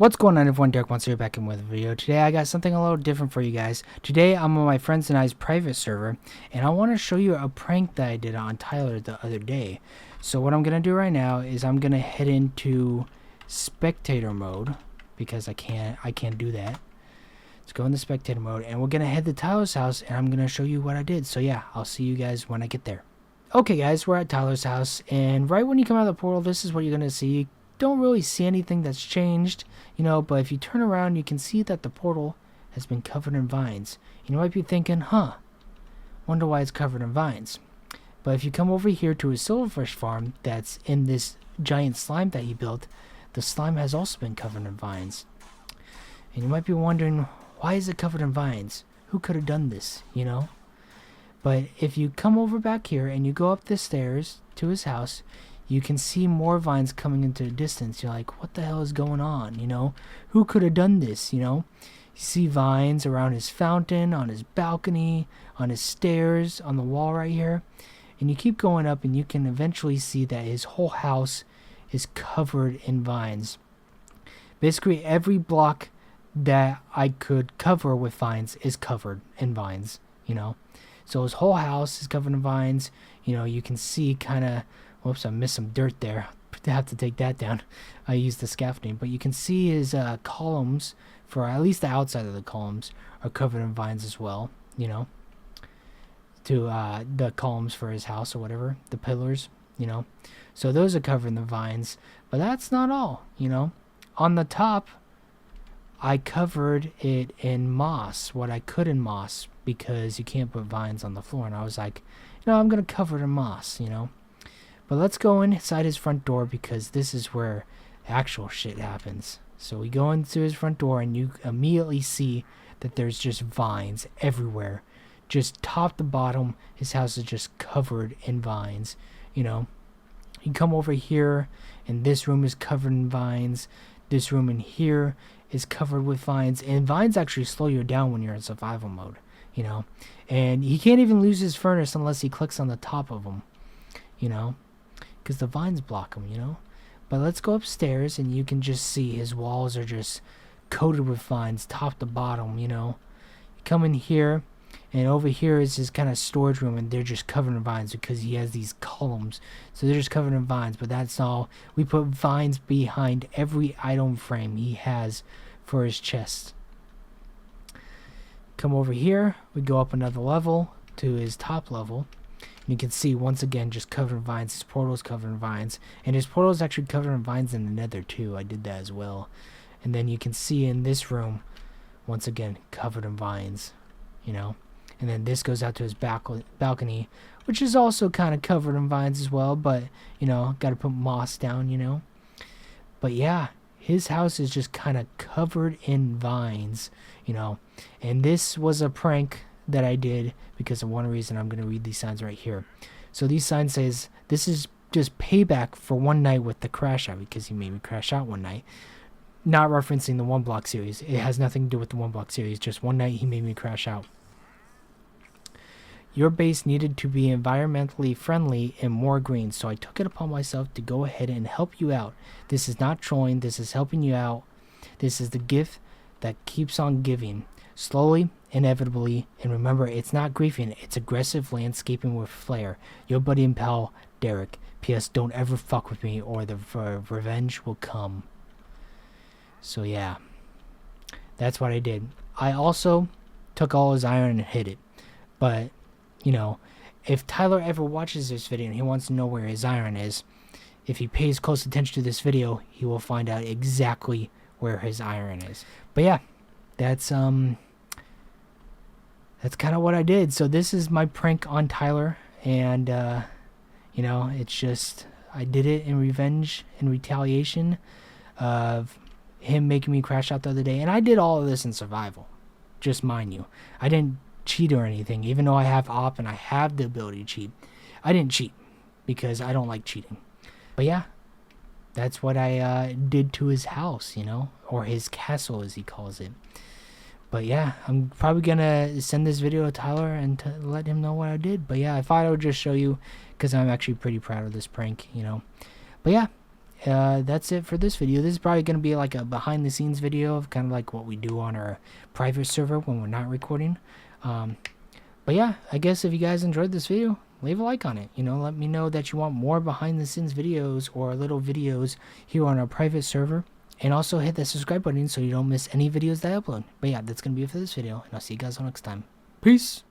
What's going on, everyone? Derrikmonster here, back in with a video. Today I got something a little different for you guys. Today I'm on my friends and I's private server, and I want to show you a prank that I did on Tyler the other day. So what I'm going to do right now is I'm going to head into spectator mode, because I can't do that. Let's go into spectator mode, and we're going to head to Tyler's house, and I'm going to show you what I did. So yeah, I'll see you guys when I get there. Okay guys, we're at Tyler's house, and right when you come out of the portal, this is what you're going to see. Don't really see anything that's changed, but if you turn around, you can see that the portal has been covered in vines. You might be thinking, wonder why it's covered in vines. But if you come over here to his silverfish farm that's in this giant slime that he built, the slime has also been covered in vines. And you might be wondering, why is it covered in vines? Who could have done this, But if you come over back here and you go up the stairs to his house, you can see more vines coming into the distance. You're like, what the hell is going on? Who could have done this? You see vines around his fountain, on his balcony, on his stairs, on the wall right here. And you keep going up and you can eventually see that his whole house is covered in vines. Basically, every block that I could cover with vines is covered in vines, So his whole house is covered in vines. You can see kind of... Whoops, I missed some dirt there. I have to take that down. I used the scaffolding. But you can see his columns, for at least the outside of the columns, are covered in vines as well, to the columns for his house or whatever, the pillars, So those are covered in the vines. But that's not all, On the top, I covered it in moss, what I could in moss, because you can't put vines on the floor. And I was like, I'm going to cover it in moss, But let's go inside his front door, because this is where actual shit happens. So we go into his front door and you immediately see that there's just vines everywhere. Just top to bottom, his house is just covered in vines, You come over here and this room is covered in vines. This room in here is covered with vines. And vines actually slow you down when you're in survival mode, And he can't even lose his furnace unless he clicks on the top of them, because the vines block him, But let's go upstairs and you can just see his walls are just coated with vines top to bottom, You come in here, and over here is his kind of storage room, and they're just covered in vines because he has these columns. So they're just covered in vines, but that's all. We put vines behind every item frame he has for his chest. Come over here, we go up another level to his top level. You can see, once again, just covered in vines. His portal is covered in vines. And his portal is actually covered in vines in the nether, too. I did that as well. And then you can see in this room, once again, covered in vines, And then this goes out to his balcony, which is also kind of covered in vines as well. But, got to put moss down, But, yeah, his house is just kind of covered in vines, And this was a prank that I did because of one reason. I'm going to read these signs right here. So these signs says, this is just payback for one night with the crash out, because he made me crash out one night. Not referencing the One Block series. It has nothing to do with the One Block series. Just one night he made me crash out. Your base needed to be environmentally friendly and more green, so I took it upon myself to go ahead and help you out. This is not trolling. This is helping you out. This is the gift that keeps on giving. Slowly, inevitably, and remember, it's not griefing, it's aggressive landscaping with flair. Your buddy and pal, Derek. P.S. Don't ever fuck with me or the revenge will come. So yeah, that's what I did. I also took all his iron and hid it. But, if Tyler ever watches this video and he wants to know where his iron is, if he pays close attention to this video, he will find out exactly where his iron is. But yeah, that's kind of what I did. So this is my prank on Tyler, and it's just, I did it in revenge and retaliation of him making me crash out the other day. And I did all of this in survival, just mind you. I didn't cheat or anything, even though I have op and I have the ability to cheat. I didn't cheat because I don't like cheating. But yeah, that's what I did to his house, or his castle as he calls it. But yeah, I'm probably gonna send this video to Tyler and to let him know what I did. But yeah, I thought I would just show you because I'm actually pretty proud of this prank, But yeah, that's it for this video. This is probably going to be like a behind the scenes video of kind of like what we do on our private server when we're not recording. But yeah, I guess if you guys enjoyed this video, leave a like on it. You know, let me know that you want more behind the scenes videos or little videos here on our private server. And also hit that subscribe button so you don't miss any videos that I upload. But yeah, that's going to be it for this video. And I'll see you guys all next time. Peace!